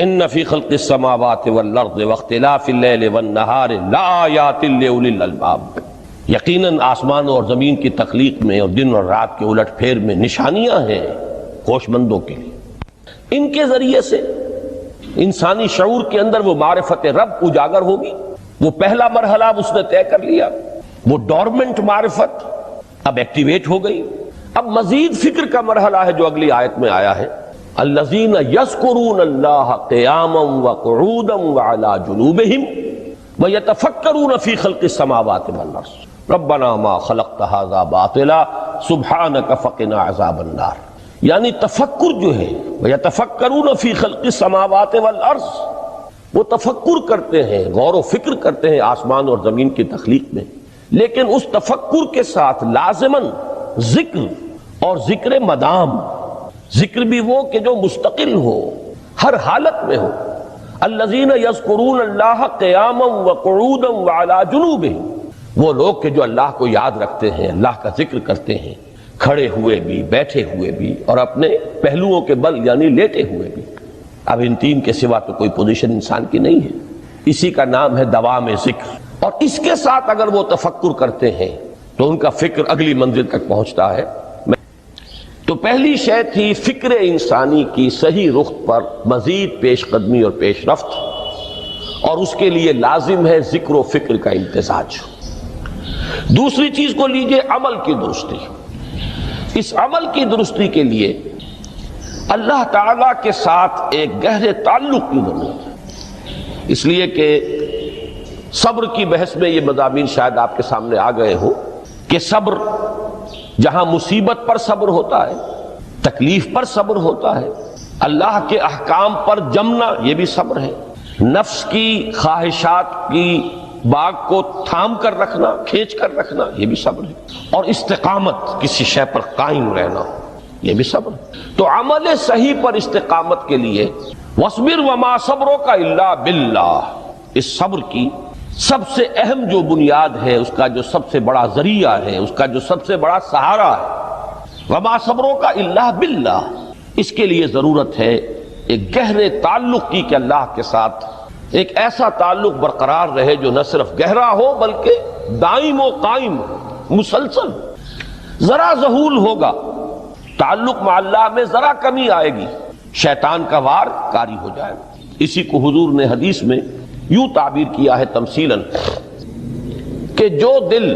ان فی خلق السماوات والارض واختلاف اللیل والنہار لآیات لأولی الالباب، یقیناً آسمانوں اور زمین کی تخلیق میں اور دن اور رات کے الٹ پھیر میں نشانیاں ہیں ہوش مندوں کے لیے۔ ان کے ذریعے سے انسانی شعور کے اندر وہ معرفت رب اجاگر ہوگی۔ وہ پہلا مرحلہ اب اس نے طے کر لیا، وہ ڈورمنٹ معرفت اب ایکٹیویٹ ہو گئی۔ اب مزید فکر کا مرحلہ ہے جو اگلی آیت میں آیا ہے، الذین یذکرون اللہ قیاما وقعودا وعلی جنوبہم ویتفکرون فی خلق السماوات والارض ربنا ما خلقت ھذا باطلا سبحانک فقنا عذاب النار۔ یعنی تفکر جو ہے ویتفکرون فی خلق السماوات والارض، وہ تفکر کرتے ہیں، غور و فکر کرتے ہیں آسمان اور زمین کی تخلیق میں، لیکن اس تفکر کے ساتھ لازماً ذکر اور ذکر مدام، ذکر بھی وہ کہ جو مستقل ہو، ہر حالت میں ہو۔ الذین یذکرون اللہ قیاما وقعودا وعلی جنوبہم، وہ لوگ کہ جو اللہ کو یاد رکھتے ہیں، اللہ کا ذکر کرتے ہیں، کھڑے ہوئے بھی، بیٹھے ہوئے بھی، اور اپنے پہلوؤں کے بل یعنی لیٹے ہوئے بھی۔ اب ان تین کے سوا تو کوئی پوزیشن انسان کی نہیں ہے، اسی کا نام ہے دوام ذکر۔ اور اس کے ساتھ اگر وہ تفکر کرتے ہیں تو ان کا فکر اگلی منزل تک پہنچتا ہے۔ تو پہلی شے تھی فکر انسانی کی صحیح رخ پر مزید پیش قدمی اور پیش رفت، اور اس کے لیے لازم ہے ذکر و فکر کا امتزاج۔ دوسری چیز کو لیجئے عمل کی درستی۔ اس عمل کی درستی کے لیے اللہ تعالیٰ کے ساتھ ایک گہرے تعلق کی ضرورت ہے، اس لیے کہ صبر کی بحث میں یہ مضامین شاید آپ کے سامنے آ گئے ہوں کہ صبر جہاں مصیبت پر صبر ہوتا ہے، تکلیف پر صبر ہوتا ہے، اللہ کے احکام پر جمنا یہ بھی صبر ہے، نفس کی خواہشات کی باغ کو تھام کر رکھنا، کھینچ کر رکھنا یہ بھی صبر ہے، اور استقامت کسی شے پر قائم رہنا یہ بھی صبر ہے۔ تو عمل صحیح پر استقامت کے لیے وَاصْبِرْ وَمَا صَبْرُكَ إِلَّا بِاللَّهِ، اس صبر کی سب سے اہم جو بنیاد ہے، اس کا جو سب سے بڑا ذریعہ ہے، اس کا جو سب سے بڑا سہارا ہے، وَمَا صَبْرُكَ إِلَّا بِاللَّهِ، اس کے لیے ضرورت ہے ایک گہرے تعلق کی کہ اللہ کے ساتھ ایک ایسا تعلق برقرار رہے جو نہ صرف گہرا ہو بلکہ دائم و قائم ہو، مسلسل۔ ذرا ذہول ہوگا تعلق مع اللہ میں، ذرا کمی آئے گی، شیطان کا وار کاری ہو جائے گا۔ اسی کو حضور نے حدیث میں یوں تعبیر کیا ہے تمثیلاً کہ جو دل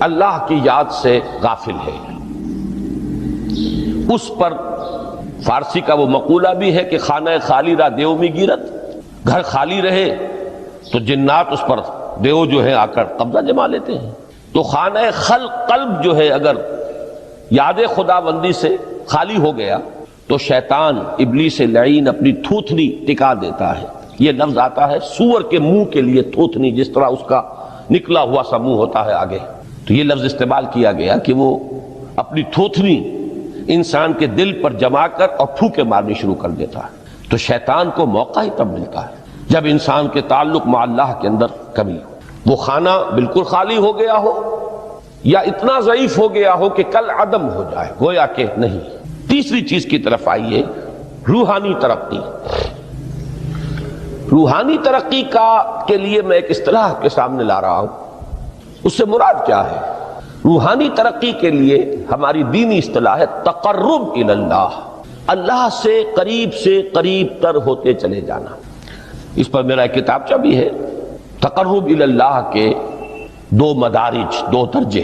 اللہ کی یاد سے غافل ہے اس پر، فارسی کا وہ مقولہ بھی ہے کہ خانہ خالی را دیو می گیرت، گھر خالی رہے تو جنات اس پر دیو جو ہے آ کر قبضہ جما لیتے ہیں۔ تو خانہ قلب جو ہے اگر یاد خدا بندی سے خالی ہو گیا تو شیطان ابلیس لعین اپنی تھوتنی ٹکا دیتا ہے۔ یہ لفظ آتا ہے سور کے منہ کے لیے تھوتنی، جس طرح اس کا نکلا ہوا سا منہ ہوتا ہے آگے، تو یہ لفظ استعمال کیا گیا کہ وہ اپنی تھوتنی انسان کے دل پر جما کر اور پھوکے مارنی شروع کر دیتا ہے۔ تو شیطان کو موقع ہی تب ملتا ہے جب انسان کے تعلق مع اللہ کے اندر کمی ہو، وہ خانہ بالکل خالی ہو گیا ہو یا اتنا ضعیف ہو گیا ہو کہ کل عدم ہو جائے، گویا کہ نہیں۔ تیسری چیز کی طرف آئیے، روحانی ترقی۔ روحانی ترقی کے لیے میں ایک اصطلاح کے سامنے لا رہا ہوں، اس سے مراد کیا ہے؟ روحانی ترقی کے لیے ہماری دینی اصطلاح ہے تقرب الی اللہ، اللہ سے قریب تر ہوتے چلے جانا۔ اس پر میرا ایک کتابچہ بھی ہے، تقرب الی اللہ کے دو مدارج، دو درجے،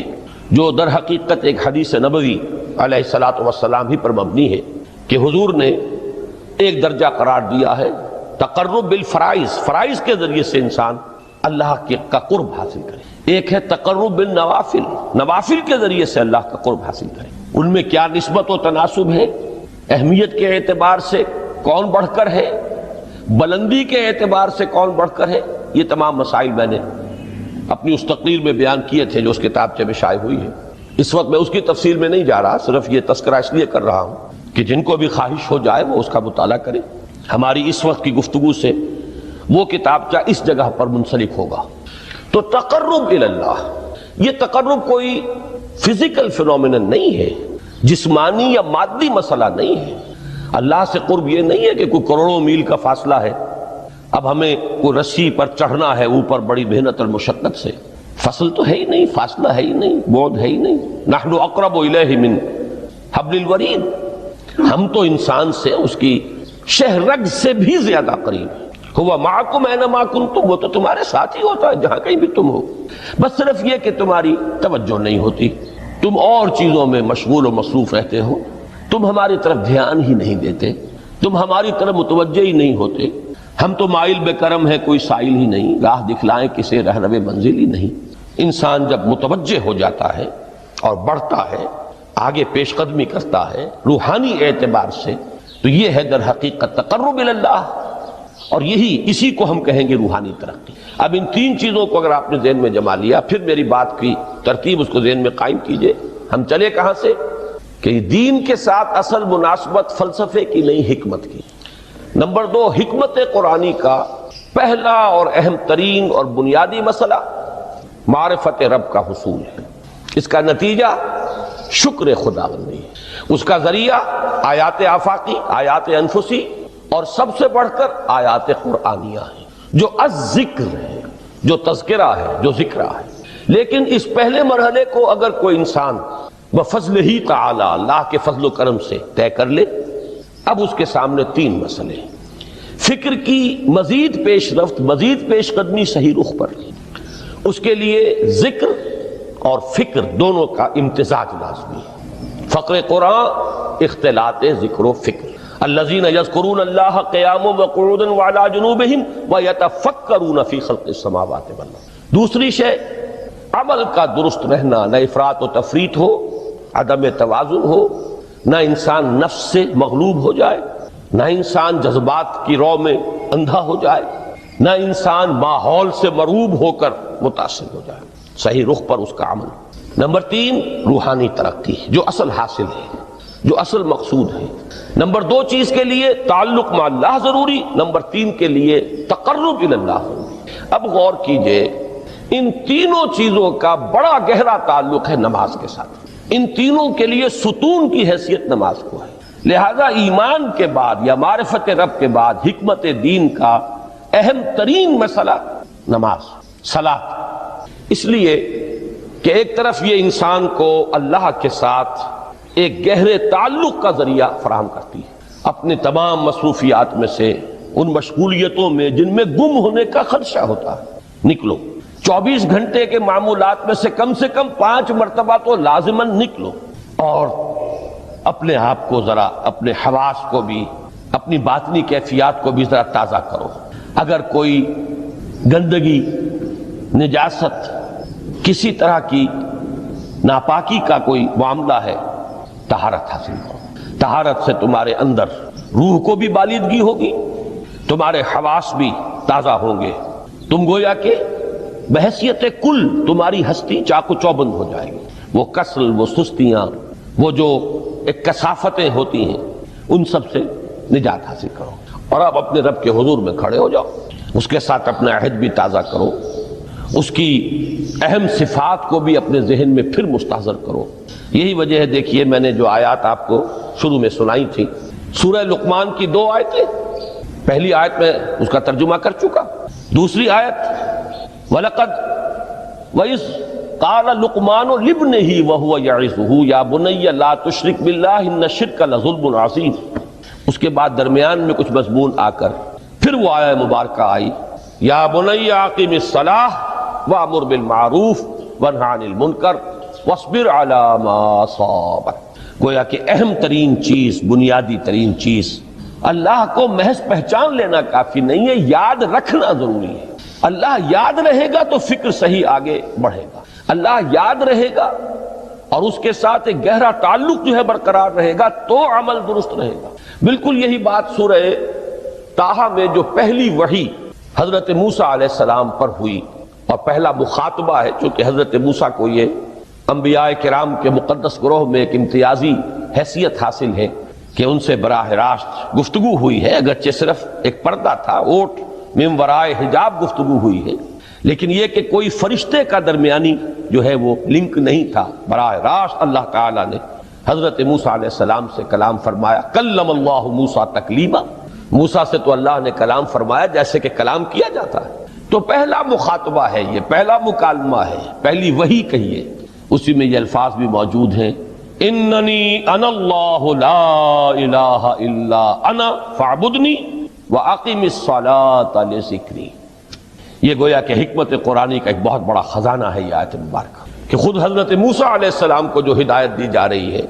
جو در حقیقت ایک حدیث نبوی علیہ الصلوۃ والسلام ہی پر مبنی ہے کہ حضور نے ایک درجہ قرار دیا ہے تقرب بالفرائض، فرائض کے ذریعے سے انسان اللہ کا قرب حاصل کرے۔ ایک ہے تقرب بالنوافل، نوافل کے ذریعے سے اللہ کا قرب حاصل کرے۔ ان میں کیا نسبت و تناسب ہے، اہمیت کے اعتبار سے کون بڑھ کر ہے، بلندی کے اعتبار سے کون بڑھ کر ہے، یہ تمام مسائل میں نے اپنی اس تقریر میں بیان کیے تھے جو اس کتابچے میں شائع ہوئی ہے۔ اس وقت میں اس کی تفصیل میں نہیں جا رہا، صرف یہ تذکرہ اس لیے کر رہا ہوں کہ جن کو بھی خواہش ہو جائے وہ اس کا مطالعہ کرے۔ ہماری اس وقت کی گفتگو سے وہ کتابچہ اس جگہ پر منسلک ہوگا۔ تو تقرب الی اللہ، یہ تقرب کوئی فزیکل فینومینن نہیں ہے، جسمانی یا مادی مسئلہ نہیں ہے۔ اللہ سے قرب یہ نہیں ہے کہ کوئی کروڑوں میل کا فاصلہ ہے، اب ہمیں کوئی رسی پر چڑھنا ہے اوپر بڑی محنت اور مشقت سے، فصل تو ہے ہی نہیں، فاصلہ ہے ہی نہیں، بعد ہے ہی نہیں۔ نحن اقرب الیہ من حبل الورید، ہم تو انسان سے اس کی شہرگ سے بھی زیادہ قریب ہیں۔ ہوا معکم اینما کنتم، وہ تو تمہارے ساتھ ہی ہوتا ہے جہاں کہیں بھی تم ہو، بس صرف یہ کہ تمہاری توجہ نہیں ہوتی، تم اور چیزوں میں مشغول و مصروف رہتے ہو، تم ہماری طرف دھیان ہی نہیں دیتے، تم ہماری طرف متوجہ ہی نہیں ہوتے۔ ہم تو مائل بے کرم ہے، کوئی سائل ہی نہیں، راہ دکھلائیں کسے رہنو منزل ہی نہیں۔ انسان جب متوجہ ہو جاتا ہے اور بڑھتا ہے، آگے پیش قدمی کرتا ہے روحانی اعتبار سے، تو یہ ہے در حقیقت تقرب اللہ، اور اسی کو ہم کہیں گے روحانی ترقی۔ اب ان تین چیزوں کو اگر آپ نے ذہن میں جما لیا، پھر میری بات کی ترتیب اس کو ذہن میں قائم کیجئے۔ ہم چلے کہاں سے؟ کہ دین کے ساتھ اصل مناسبت فلسفے کی نہیں، حکمت کی۔ نمبر 2، حکمت قرآنی کا پہلا اور اہم ترین اور بنیادی مسئلہ معرفت رب کا حصول ہے۔ اس کا نتیجہ شکر خداوندی ہے، اس کا ذریعہ آیات آفاقی، آیات انفسی، اور سب سے بڑھ کر آیات قرآنیہ ہیں جو الذکر ہے، جو تذکرہ ہے، جو ذکرہ ہے۔ لیکن اس پہلے مرحلے کو اگر کوئی انسان بفضل ہی تعالی، اللہ کے فضل و کرم سے طے کر لے، اب اس کے سامنے تین مسئلے ہیں۔ فکر کی مزید پیش رفت، مزید پیش قدمی صحیح رخ پر، اس کے لیے ذکر اور فکر دونوں کا امتزاج لازمی ہے۔ فقر قرآن اختلاط ذکر و فکر۔ الذین یذکرون اللہ قیاما وقعودا وعلی جنوبہم ویتفکرون فی خلق السماوات والارض۔ دوسری شے عمل کا درست رہنا، نہ افراط و تفریط ہو، عدم توازن ہو، نہ انسان نفس سے مغلوب ہو جائے، نہ انسان جذبات کی رو میں اندھا ہو جائے، نہ انسان ماحول سے مرعوب ہو کر متاثر ہو جائے، صحیح رخ پر اس کا عمل۔ نمبر 3، روحانی ترقی، جو اصل حاصل ہے، جو اصل مقصود ہے۔ نمبر 2 چیز کے لیے تعلق مع اللہ ضروری، نمبر 3 کے لیے تقرب الی اللہ ضروری۔ اب غور کیجئے، ان تینوں چیزوں کا بڑا گہرا تعلق ہے نماز کے ساتھ۔ ان تینوں کے لیے ستون کی حیثیت نماز کو ہے، لہذا ایمان کے بعد یا معرفت رب کے بعد حکمت دین کا اہم ترین مسئلہ نماز، صلاۃ، اس لیے کہ ایک طرف یہ انسان کو اللہ کے ساتھ ایک گہرے تعلق کا ذریعہ فراہم کرتی ہے، اپنے تمام مصروفیات میں سے، ان مشغولیتوں میں جن میں گم ہونے کا خدشہ ہوتا ہے، نکلو۔ 24 گھنٹے کے معمولات میں سے کم 5 مرتبہ تو لازماً نکلو، اور اپنے آپ کو ذرا، اپنے حواس کو بھی، اپنی باطنی کیفیات کو بھی ذرا تازہ کرو۔ اگر کوئی گندگی، نجاست، کسی طرح کی ناپاکی کا کوئی معاملہ ہے، طہارت حاصل کرو۔ طہارت سے تمہارے اندر روح کو بھی بالیدگی ہوگی، تمہارے حواس بھی تازہ ہوں گے، تم گویا کہ بحیثیت کل تمہاری ہستی چاقو چوبند ہو جائے گی۔ وہ کسل، وہ سستیاں، وہ جو ایک کثافتیں ہوتی ہیں، ان سب سے نجات حاصل کرو، اور اب اپنے رب کے حضور میں کھڑے ہو جاؤ، اس کے ساتھ اپنا عہد بھی تازہ کرو، اس کی اہم صفات کو بھی اپنے ذہن میں پھر مستحضر کرو۔ یہی وجہ ہے، دیکھیے میں نے جو آیات آپ کو شروع میں سنائی تھی، سورہ لقمان کی 2 آیتیں، پہلی آیت میں اس کا ترجمہ کر چکا، دوسری آیت وَلَقَدْ وَإِذْ قَالَ لُقْمَانُ لِابْنِهِ وَهُوَ يَعِظُهُ يَا بُنَيَّ لَا تُشْرِكْ بِاللَّهِ إِنَّ الشِّرْكَ لَظُلْمٌ عَظِيمٌ۔ اس کے بعد درمیان میں کچھ مضمون آ کر پھر وہ آیہ مبارکہ آئی، یا بنی اقم الصلاۃ وامر بالمعروف وانہ عن المنکر واصبر علی ما اصابک۔ گویا کہ اہم ترین چیز، بنیادی ترین چیز، اللہ کو محض پہچان لینا کافی نہیں ہے، یاد رکھنا ضروری ہے۔ اللہ یاد رہے گا تو فکر صحیح آگے بڑھے گا، اللہ یاد رہے گا اور اس کے ساتھ ایک گہرا تعلق جو ہے برقرار رہے گا تو عمل درست رہے گا۔ بالکل یہی بات سورہ طٰہٰ میں جو پہلی وحی حضرت موسیٰ علیہ السلام پر ہوئی، اور پہلا مخاطبہ ہے، چونکہ حضرت موسیٰ کو یہ انبیاء کرام کے مقدس گروہ میں ایک امتیازی حیثیت حاصل ہے کہ ان سے براہ راست گفتگو ہوئی ہے، اگرچہ صرف ایک پردہ تھا، اوٹ من ورائے حجاب گفتگو ہوئی ہے، لیکن یہ کہ کوئی فرشتے کا درمیانی جو ہے وہ لنک نہیں تھا، براہ راست اللہ تعالیٰ نے حضرت موسیٰ علیہ السلام سے کلام فرمایا، کلم اللہ موسیٰ تکلیما، موسیٰ سے تو اللہ نے کلام فرمایا جیسے کہ کلام کیا جاتا ہے۔ تو پہلا مخاطبہ ہے، یہ پہلا مکالمہ ہے، پہلی وحی کہیے، اسی میں یہ الفاظ بھی موجود ہیں، اننی انا اللہ لا الہ الا انا فاعبدنی واقم الصلاۃ لذکری۔ یہ گویا کہ حکمت قرآنی کا ایک بہت بڑا خزانہ ہے یہ آیت مبارکہ، کہ خود حضرت موسیٰ علیہ السلام کو جو ہدایت دی جا رہی ہے،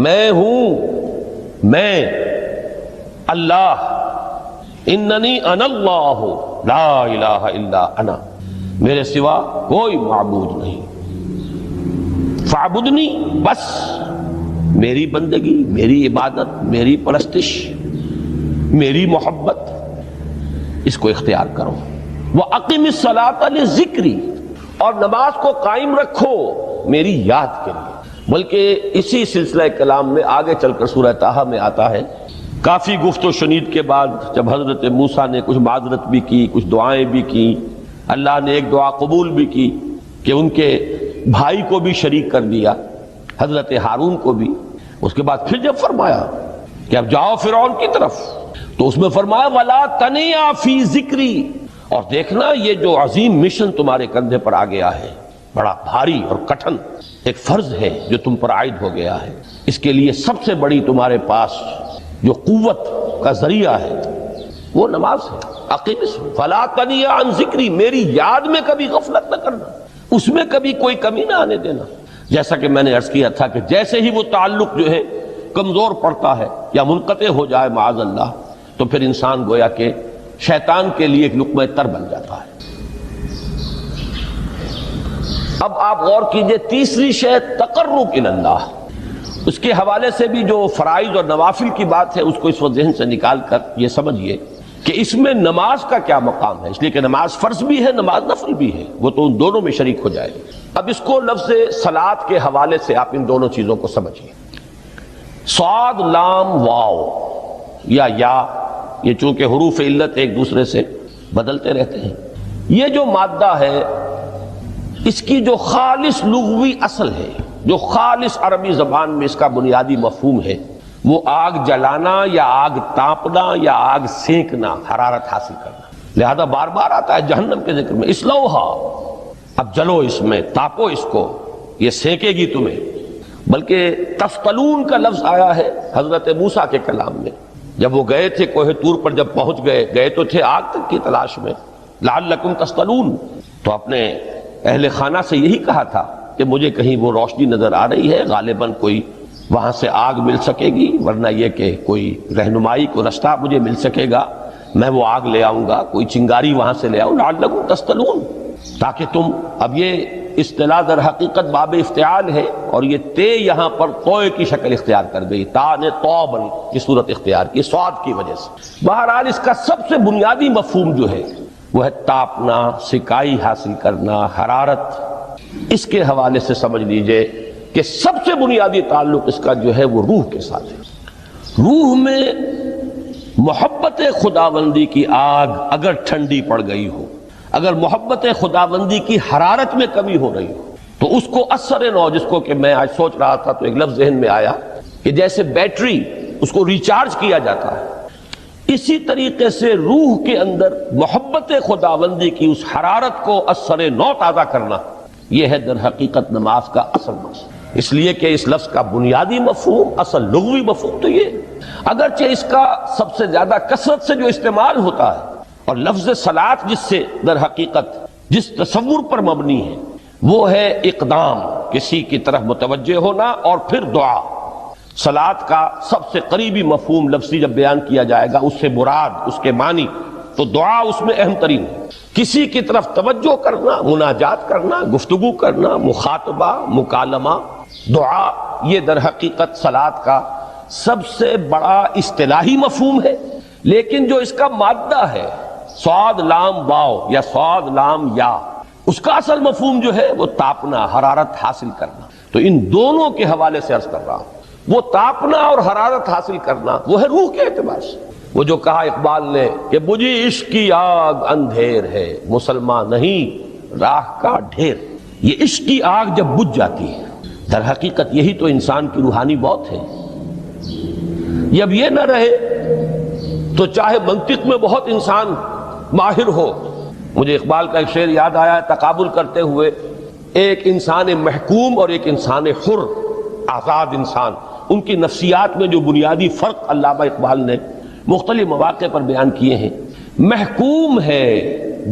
میں ہوں، میں اللہ، اننی انا اللہ لا الہ الا انا، میرے سوا کوئی معبود نہیں، فاعبدنی، بس میری بندگی، میری عبادت، میری پرستش، میری محبت، اس کو اختیار کرو، وَأَقِمِ الصَّلَاةَ لِذِكْرِي، اور نماز کو قائم رکھو میری یاد کے لیے۔ بلکہ اسی سلسلہ کلام میں آگے چل کر سورہ طٰہٰ میں آتا ہے، کافی گفت و شنید کے بعد جب حضرت موسیٰ نے کچھ معذرت بھی کی، کچھ دعائیں بھی کی، اللہ نے ایک دعا قبول بھی کی کہ ان کے بھائی کو بھی شریک کر دیا، حضرت ہارون کو بھی۔ اس کے بعد پھر جب فرمایا کہ اب جاؤ فرعون کی طرف، تو اس میں فرمایا وَلَا تَنِيَا فِي ذِكْرِي، اور دیکھنا یہ جو عظیم مشن تمہارے کندھے پر آ گیا ہے، بڑا بھاری اور کٹھن ایک فرض ہے جو تم پر عائد ہو گیا ہے، اس کے لیے سب سے بڑی تمہارے پاس جو قوت کا ذریعہ ہے وہ نماز ہے۔ اقیم فلا تنیا عن ذکری، میری یاد میں کبھی غفلت نہ کرنا، اس میں کبھی کوئی کمی نہ آنے دینا۔ جیسا کہ میں نے عرض کیا تھا کہ جیسے ہی وہ تعلق جو ہے کمزور پڑتا ہے یا منقطع ہو جائے معاذ اللہ، تو پھر انسان گویا کہ شیطان کے لیے ایک لقمہ تر بن جاتا ہے۔ اب آپ غور کیجئے، تیسری شے تقرب الی اللہ، اس کے حوالے سے بھی جو فرائض اور نوافل کی بات ہے اس کو اس وقت ذہن سے نکال کر یہ سمجھیے کہ اس میں نماز کا کیا مقام ہے، اس لیے کہ نماز فرض بھی ہے، نماز نفل بھی ہے، وہ تو ان دونوں میں شریک ہو جائے۔ اب اس کو لفظ صلاۃ کے حوالے سے آپ ان دونوں چیزوں کو سمجھیے۔ صاد لام واو یا یہ چونکہ حروف علت ایک دوسرے سے بدلتے رہتے ہیں، یہ جو مادہ ہے اس کی جو خالص لغوی اصل ہے، جو خالص عربی زبان میں اس کا بنیادی مفہوم ہے، وہ آگ جلانا یا آگ تاپنا یا آگ سینکنا، حرارت حاصل کرنا۔ لہذا بار بار آتا ہے جہنم کے ذکر میں اسلوہا، اب جلو اس میں، تاپو اس کو، یہ سینکے گی تمہیں۔ بلکہ تفتلون کا لفظ آیا ہے حضرت موسیٰ کے کلام میں، جب وہ گئے تھے کوہ طور پر، جب پہنچ گئے تو تھے آگ تک کی تلاش میں، لعلکم تفتلون، تو اپنے اہل خانہ سے یہی کہا تھا کہ مجھے کہیں وہ روشنی نظر آ رہی ہے، غالباً کوئی وہاں سے آگ مل سکے گی، ورنہ یہ کہ کوئی رہنمائی کو رستہ مجھے مل سکے گا، میں وہ آگ لے آؤں گا، کوئی چنگاری وہاں سے لے آؤں، لعلکم تفتلون، تاکہ تم، اب یہ اصطلاح در حقیقت باب افتعال ہے، اور یہ تے یہاں پر توئے کی شکل اختیار کر گئی، تا نے توبن کی صورت اختیار کی سواد کی وجہ سے۔ بہرحال اس کا سب سے بنیادی مفہوم جو ہے وہ ہے تاپنا، سکائی حاصل کرنا، حرارت۔ اس کے حوالے سے سمجھ لیجئے کہ سب سے بنیادی تعلق اس کا جو ہے وہ روح کے ساتھ ہے۔ روح میں محبت خداوندی کی آگ اگر ٹھنڈی پڑ گئی ہو، اگر محبت خداوندی کی حرارت میں کمی ہو رہی ہو، تو اس کو اثر نو، جس کو کہ میں آج سوچ رہا تھا تو ایک لفظ ذہن میں آیا کہ جیسے بیٹری اس کو ریچارج کیا جاتا ہے، اسی طریقے سے روح کے اندر محبت خداوندی کی اس حرارت کو اثر نو تازہ کرنا، یہ ہے در حقیقت نماز کا اصل مقصد۔ اس لیے کہ اس لفظ کا بنیادی مفہوم، اصل لغوی مفہوم تو یہ، اگرچہ اس کا سب سے زیادہ کثرت سے جو استعمال ہوتا ہے، اور لفظ صلاۃ جس سے در حقیقت جس تصور پر مبنی ہے وہ ہے اقدام، کسی کی طرف متوجہ ہونا، اور پھر دعا۔ صلاۃ کا سب سے قریبی مفہوم لفظی جب بیان کیا جائے گا، اس سے مراد، اس کے معنی، تو دعا اس میں اہم ترین ہے۔ کسی کی طرف توجہ کرنا، مناجات کرنا، گفتگو کرنا، مخاطبہ، مکالمہ، دعا، یہ در حقیقت صلاۃ کا سب سے بڑا اصطلاحی مفہوم ہے۔ لیکن جو اس کا مادہ ہے، صاد لام واو یا صاد لام یا، اس کا اصل مفہوم جو ہے وہ تاپنا، حرارت حاصل کرنا۔ تو ان دونوں کے حوالے سے عرض کر رہا ہوں، وہ تاپنا اور حرارت حاصل کرنا وہ ہے روح کے اعتبار سے۔ وہ جو کہا اقبال نے کہ بجھی عشق کی آگ اندھیر ہے، مسلمان نہیں راہ کا ڈھیر، یہ عشق کی آگ جب بجھ جاتی ہے، در حقیقت یہی تو انسان کی روحانی موت ہے۔ جب یہ نہ رہے تو چاہے منطق میں بہت انسان ماہر ہو، مجھے اقبال کا ایک شعر یاد آیا ہے تقابل کرتے ہوئے، ایک انسان محکوم اور ایک انسان حر، آزاد انسان، ان کی نفسیات میں جو بنیادی فرق علامہ اقبال نے مختلف مواقع پر بیان کیے ہیں۔ محکوم ہے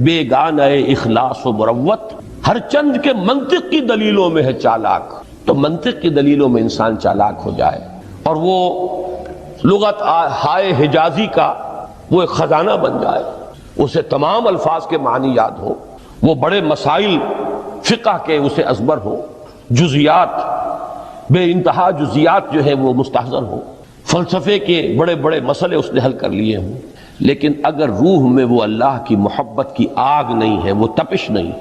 بیگانہ اخلاص و مروت، ہر چند کے منطق کی دلیلوں میں ہے چالاک۔ تو منطق کی دلیلوں میں انسان چالاک ہو جائے اور وہ لغت ہائے حجازی کا وہ ایک خزانہ بن جائے، اسے تمام الفاظ کے معنی یاد ہو، وہ بڑے مسائل فقہ کے اسے ازبر ہو، جزیات بے انتہا جزیات جو ہے وہ مستحضر ہو، فلسفے کے بڑے بڑے مسئلے اس نے حل کر لیے ہوں، لیکن اگر روح میں وہ اللہ کی محبت کی آگ نہیں ہے، وہ تپش نہیں،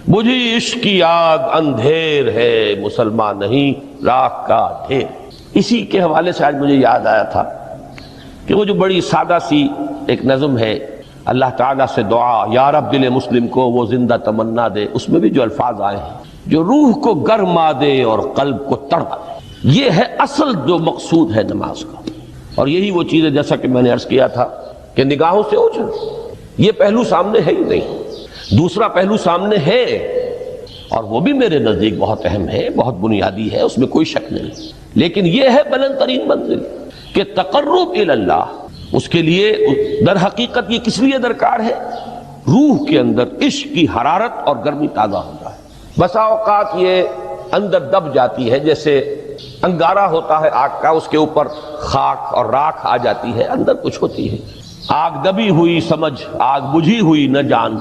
بجھی عشق کی آگ اندھیر ہے مسلمان نہیں راکھ کا ڈھیر۔ اسی کے حوالے سے آج مجھے یاد آیا تھا کہ وہ جو بڑی سادہ سی ایک نظم ہے، اللہ تعالیٰ سے دعا یا رب دل مسلم کو وہ زندہ تمنا دے، اس میں بھی جو الفاظ آئے ہیں جو روح کو گرما دے اور قلب کو تڑپا دے، یہ ہے اصل جو مقصود ہے نماز کا۔ اور یہی وہ چیز ہے جیسا کہ میں نے عرض کیا تھا کہ نگاہوں سے اوجھل، یہ پہلو سامنے ہے ہی نہیں، دوسرا پہلو سامنے ہے اور وہ بھی میرے نزدیک بہت اہم ہے، بہت بنیادی ہے، اس میں کوئی شک نہیں، لیکن یہ ہے بلند ترین منزل کہ تقرب الی اللہ۔ اس کے لیے در حقیقت یہ کس لیے درکار ہے؟ روح کے اندر عشق کی حرارت اور گرمی تازہ ہو جائے۔ بسا اوقات یہ اندر دب جاتی ہے، جیسے انگارہ ہوتا ہے آگ کا، اس کے اوپر خاک اور راکھ آ جاتی ہے، اندر کچھ ہوتی ہے۔ آگ دبی ہوئی سمجھ، آگ بجھی ہوئی نہ جان،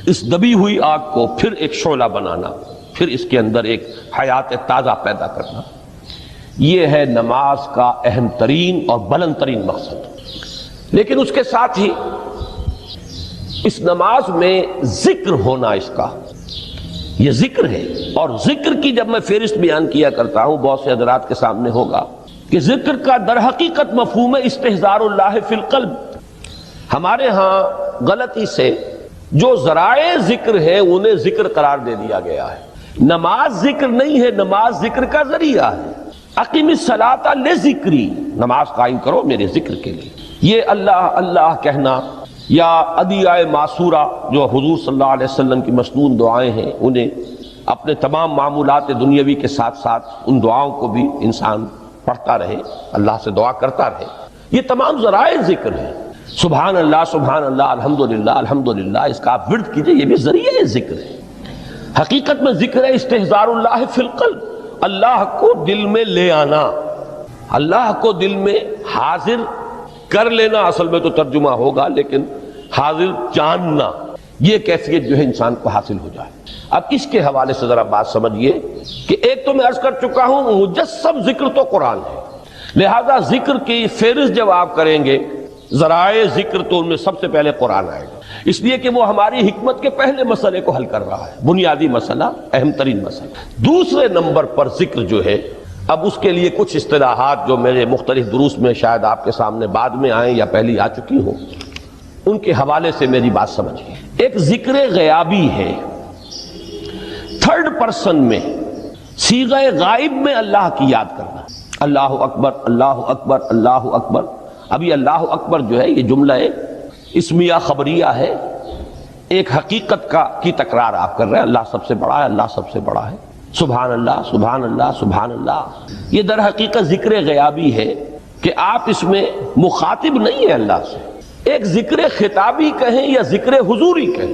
اس دبی ہوئی آگ کو پھر ایک شعلہ بنانا، پھر اس کے اندر ایک حیات تازہ پیدا کرنا، یہ ہے نماز کا اہم ترین اور بلند ترین مقصد۔ لیکن اس کے ساتھ ہی اس نماز میں ذکر ہونا، اس کا یہ ذکر ہے، اور ذکر کی جب میں فہرست بیان کیا کرتا ہوں بہت سے حضرات کے سامنے ہوگا کہ ذکر کا در حقیقت مفہوم ہے استحضار اللہ فی القلب۔ ہمارے ہاں غلطی سے جو ذرائع ذکر ہے انہیں ذکر قرار دے دیا گیا ہے۔ نماز ذکر نہیں ہے، نماز ذکر کا ذریعہ ہے۔ اقیم الصلاۃ لذکری، نماز قائم کرو میرے ذکر کے لیے۔ یہ اللہ اللہ کہنا یا ادعیہ معصورہ جو حضور صلی اللہ علیہ وسلم کی مسنون دعائیں ہیں، انہیں اپنے تمام معمولات دنیاوی کے ساتھ ساتھ ان دعاؤں کو بھی انسان پڑھتا رہے، اللہ سے دعا کرتا رہے، یہ تمام ذرائع ذکر ہیں۔ سبحان اللہ الحمدللہ الحمدللہ، اس کا آپ ورد کیجئے، یہ بھی ذریعہ ذکر ہے۔ حقیقت میں ذکر ہے استحضار اللہ فی القلب، اللہ کو دل میں لے آنا، اللہ کو دل میں حاضر کر لینا، اصل میں تو ترجمہ ہوگا، لیکن حاضر جاننا، یہ کیفیت جو ہے انسان کو حاصل ہو جائے۔ اب اس کے حوالے سے ذرا بات سمجھیے کہ ایک تو میں عرض کر چکا ہوں مجسم ذکر تو قرآن ہے، لہذا ذکر کی فہرست جب آپ کریں گے ذرائع ذکر تو ان میں سب سے پہلے قرآن آئے گا، اس لیے کہ وہ ہماری حکمت کے پہلے مسئلے کو حل کر رہا ہے، بنیادی مسئلہ، اہم ترین مسئلہ۔ دوسرے نمبر پر ذکر جو ہے، اب اس کے لیے کچھ اصطلاحات جو میرے مختلف دروس میں شاید آپ کے سامنے بعد میں آئیں یا پہلی آ چکی ہوں، ان کے حوالے سے میری بات سمجھیے۔ ایک ذکر غیابی ہے، تھرڈ پرسن میں، صیغہ غائب میں اللہ کی یاد کرنا، اللہ اکبر اللہ اکبر اللہ اکبر۔ ابھی اللہ اکبر جو ہے یہ جملہ اسمیہ خبریہ ہے، ایک حقیقت کی تکرار آپ کر رہے ہیں، اللہ سب سے بڑا ہے، اللہ سب سے بڑا ہے، سبحان اللہ سبحان اللہ سبحان اللہ۔ یہ در حقیقت ذکر غیابی ہے کہ آپ اس میں مخاطب نہیں ہے اللہ سے، ایک ذکر خطابی کہیں یا ذکر حضوری کہیں،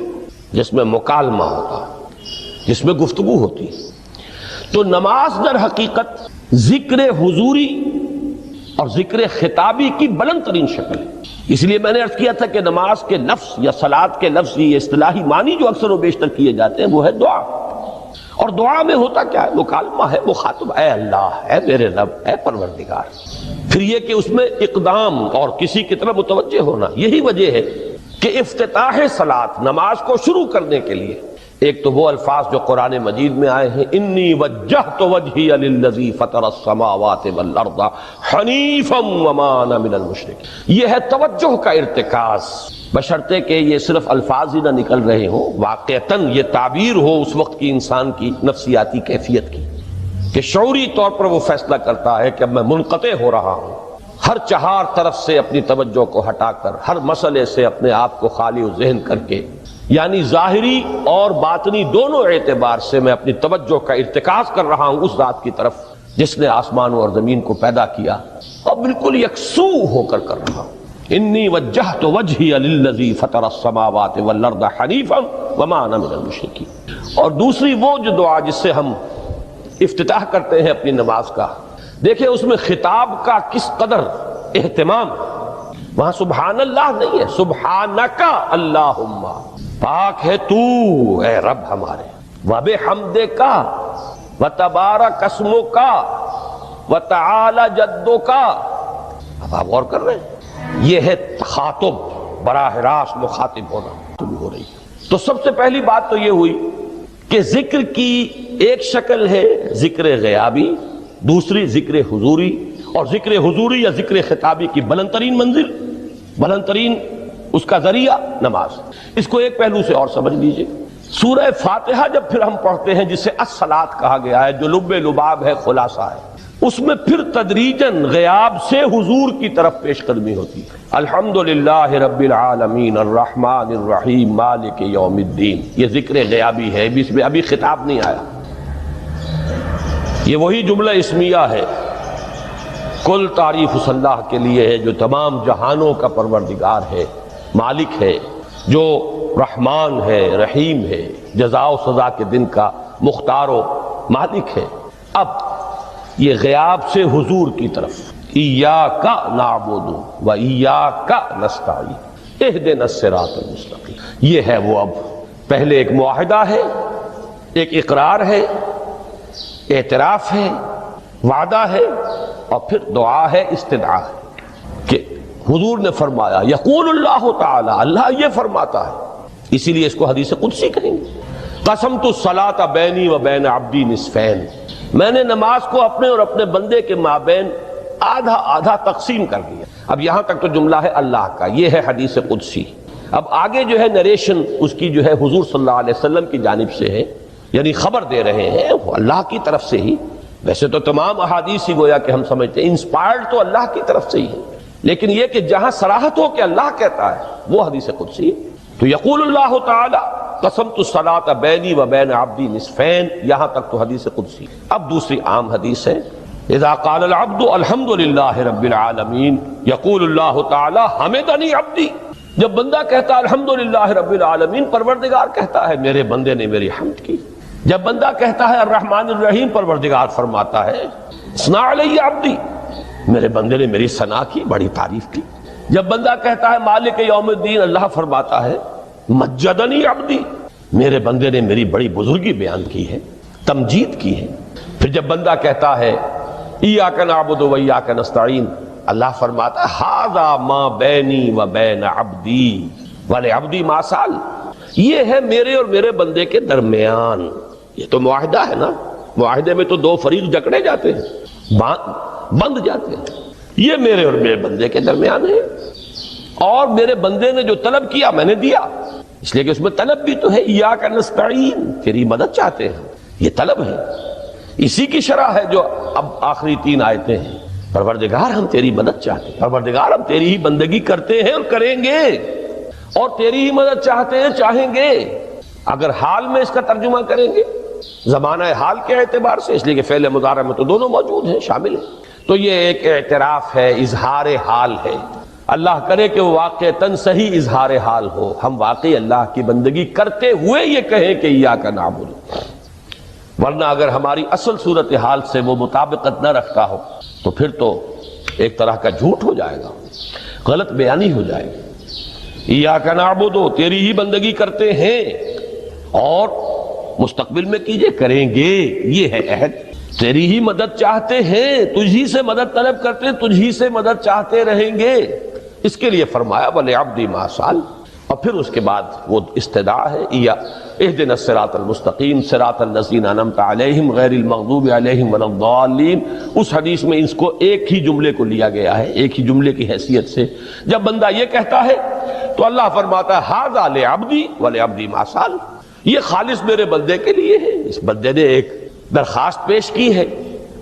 جس میں مکالمہ ہوتا ہے، جس میں گفتگو ہوتی ہے۔ تو نماز در حقیقت ذکر حضوری اور ذکر خطابی کی بلند ترین شکل ہے۔ اس لیے میں نے عرض کیا تھا کہ نماز کے لفظ یا صلاۃ کے لفظ، یہ اصطلاحی معنی جو اکثر و بیشتر کیے جاتے ہیں وہ ہے دعا، اور دعا میں ہوتا کیا ہے؟ مکالمہ ہے، مخاطب، اے اللہ، اے میرے رب، اے پروردگار۔ پھر یہ کہ اس میں اقدام اور کسی کی طرف متوجہ ہونا، یہی وجہ ہے کہ افتتاح صلاۃ، نماز کو شروع کرنے کے لیے ایک تو وہ الفاظ جو قرآن مجید میں آئے ہیں، انی وجہت وجہی للذی فطر السماوات والارض حنیفا وما انا من المشرکین، یہ ہے توجہ کا ارتکاز، بشرطے کہ یہ صرف الفاظ ہی نہ نکل رہے ہوں، واقعتاً یہ تعبیر ہو اس وقت کی انسان کی نفسیاتی کیفیت کی کہ شعوری طور پر وہ فیصلہ کرتا ہے کہ اب میں منقطع ہو رہا ہوں، ہر چہار طرف سے اپنی توجہ کو ہٹا کر، ہر مسئلے سے اپنے آپ کو خالی و ذہن کر کے، یعنی ظاہری اور باطنی دونوں اعتبار سے میں اپنی توجہ کا ارتکاز کر رہا ہوں اس ذات کی طرف جس نے آسمانوں اور زمین کو پیدا کیا، اور بالکل یکسو ہو کر رہا ہوں۔ انی وجہت وجہی للذی فطر السماوات والارض حنیفا وما انا من المشرکین۔ اور دوسری وہ جو دعا جس سے ہم افتتاح کرتے ہیں اپنی نماز کا، دیکھیں اس میں خطاب کا کس قدر اہتمام، وہاں سبحان اللہ نہیں ہے، سبحانک اللہم، پاک ہے تو اے رب ہمارے، وبحمدک وتبارک اسمک وتعالی جدک۔ اب آپ غور کر رہے ہیں، یہ ہے تخاطب، براہ راست مخاطب ہونا ہو رہی ہے۔ تو سب سے پہلی بات تو یہ ہوئی کہ ذکر کی ایک شکل ہے ذکر غیابی، دوسری ذکر حضوری، اور ذکر حضوری یا ذکر خطابی کی بلند ترین منزل، بلند ترین اس کا ذریعہ نماز۔ اس کو ایک پہلو سے اور سمجھ لیجئے، سورہ فاتحہ جب پھر ہم پڑھتے ہیں جسے الصلاۃ کہا گیا ہے، جو لب لباب ہے، خلاصہ ہے، اس میں پھر تدریجاً غیاب سے حضور کی طرف پیش قدمی ہوتی ہے۔ الحمدللہ رب العالمین الرحمن الرحیم مالک یوم الدین، یہ ذکر غیابی ہے، اس میں ابھی خطاب نہیں آیا، یہ وہی جملہ اسمیہ ہے۔ کل تعریف اس اللہ کے لیے ہے جو تمام جہانوں کا پروردگار ہے، مالک ہے، جو رحمان ہے، رحیم ہے، جزا و سزا کے دن کا مختار و مالک ہے۔ اب یہ غیاب سے حضور کی طرف، ایاک نعبد و ایاک نستعین اہدنا الصراط المستقیم، یہ ہے وہ۔ اب پہلے ایک معاہدہ ہے، ایک اقرار ہے، اعتراف ہے، وعدہ ہے، اور پھر دعا ہے، استدعا ہے کہ حضور نے فرمایا، یقول اللہ تعالی، اللہ یہ فرماتا ہے، اسی لیے اس کو حدیث قدسی کہیں گے۔ قسمت الصلاۃ بینی و بین عبدی نصفین، میں نے نماز کو اپنے اور اپنے بندے کے مابین آدھا آدھا تقسیم کر دیا۔ اب یہاں تک تو جملہ ہے اللہ کا، یہ ہے حدیث قدسی۔ اب آگے جو ہے نریشن اس کی جو ہے حضور صلی اللہ علیہ وسلم کی جانب سے ہے، یعنی خبر دے رہے ہیں وہ اللہ کی طرف سے ہی۔ ویسے تو تمام احادیث ہی گویا کہ ہم سمجھتے ہیں انسپائرڈ تو اللہ کی طرف سے ہی ہے، لیکن یہ کہ جہاں صراحت ہو کہ اللہ کہتا ہے وہ حدیث قدسی ہے۔ تو یقول اللہ تعالی قسمت الصلاۃ بینی و بین عبدی نصفین، یہاں تک تو حدیث قدسی۔ اب دوسری عام حدیث ہے، اذا قال العبد الحمد للہ رب العالمین یقول اللہ تعالی حمدنی عبدی، جب بندہ کہتا ہے الحمد للہ رب العالمین، پروردگار کہتا ہے میرے بندے نے میری حمد کی۔ جب بندہ کہتا ہے الرحمن الرحیم، پروردگار فرماتا ہے ثنا علی عبدی، میرے بندے نے میری ثنا کی، بڑی تعریف کی۔ جب بندہ کہتا ہے مالک یوم الدین، اللہ فرماتا ہے مجدنی عبدی، میرے بندے نے میری بڑی بزرگی بیان کی ہے، تمجید کی ہے۔ پھر جب بندہ کہتا ہے ایاک نعبد و ایاک نستعین، اللہ فرماتا ہے ھذا ما بینی و بین عبدی ولعبدی ما سأل، یہ ہے میرے اور میرے بندے کے درمیان۔ یہ تو معاہدہ ہے نا، معاہدے میں تو دو فریق جکڑے جاتے ہیں، بند جاتے ہیں، یہ میرے اور میرے بندے کے درمیان ہے، اور میرے بندے نے جو طلب کیا میں نے دیا، اس لیے کہ اس میں طلب بھی تو ہے، ایاک نستعین، تیری مدد چاہتے ہیں، یہ طلب ہے، اسی کی شرح ہے جو اب آخری تین آیتیں ہیں، پروردگار ہم تیری مدد چاہتے ہیں، پروردگار ہم تیری ہی بندگی کرتے ہیں اور کریں گے، اور تیری ہی مدد چاہتے ہیں، چاہیں گے۔ اگر حال میں اس کا ترجمہ کریں گے زمانہ حال کے اعتبار سے، اس لیے کہ فعل مضارع میں تو دونوں موجود ہیں، شامل ہیں، تو یہ ایک اعتراف ہے، اظہار حال ہے۔ اللہ کرے کہ وہ واقعتاً صحیح اظہار حال ہو، ہم واقعی اللہ کی بندگی کرتے ہوئے یہ کہیں کہ ایاک نعبد، ورنہ اگر ہماری اصل صورتحال سے وہ مطابقت نہ رکھتا ہو تو پھر تو ایک طرح کا جھوٹ ہو جائے گا، غلط بیانی ہو جائے گی۔ ایاک نعبد، تیری ہی بندگی کرتے ہیں، اور مستقبل میں کیجئے، کریں گے، یہ ہے عہد۔ تیری ہی مدد چاہتے ہیں، تجھی سے مدد طلب کرتے ہیں، تجھی سے مدد چاہتے رہیں گے، اس کے لیے فرمایا وَلِعَبْدِ مَا سَأَلَ۔ اور پھر اس کے بعد وہ استدعا ہے، اهدنا الصراط المستقیم صراط الذین انعمت علیہم غیر المغضوب علیہم ولا الضالین۔ اس حدیث میں اس کو ایک ہی جملے کو لیا گیا ہے، ایک ہی جملے کی حیثیت سے۔ جب بندہ یہ کہتا ہے تو اللہ فرماتا ہے ھذا لعبدی ولعبدی ما سأل، یہ خالص میرے بندے کے لیے ہے، اس بندے نے ایک درخواست پیش کی ہے،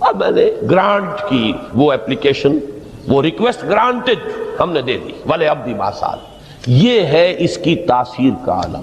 اب میں نے گرانٹ کی وہ اپلیکیشن، وہ ریکویسٹ گرانٹڈ ہم نے دے دی، والے عبدی ما سال۔ یہ ہے اس کی تاثیر کا عالم۔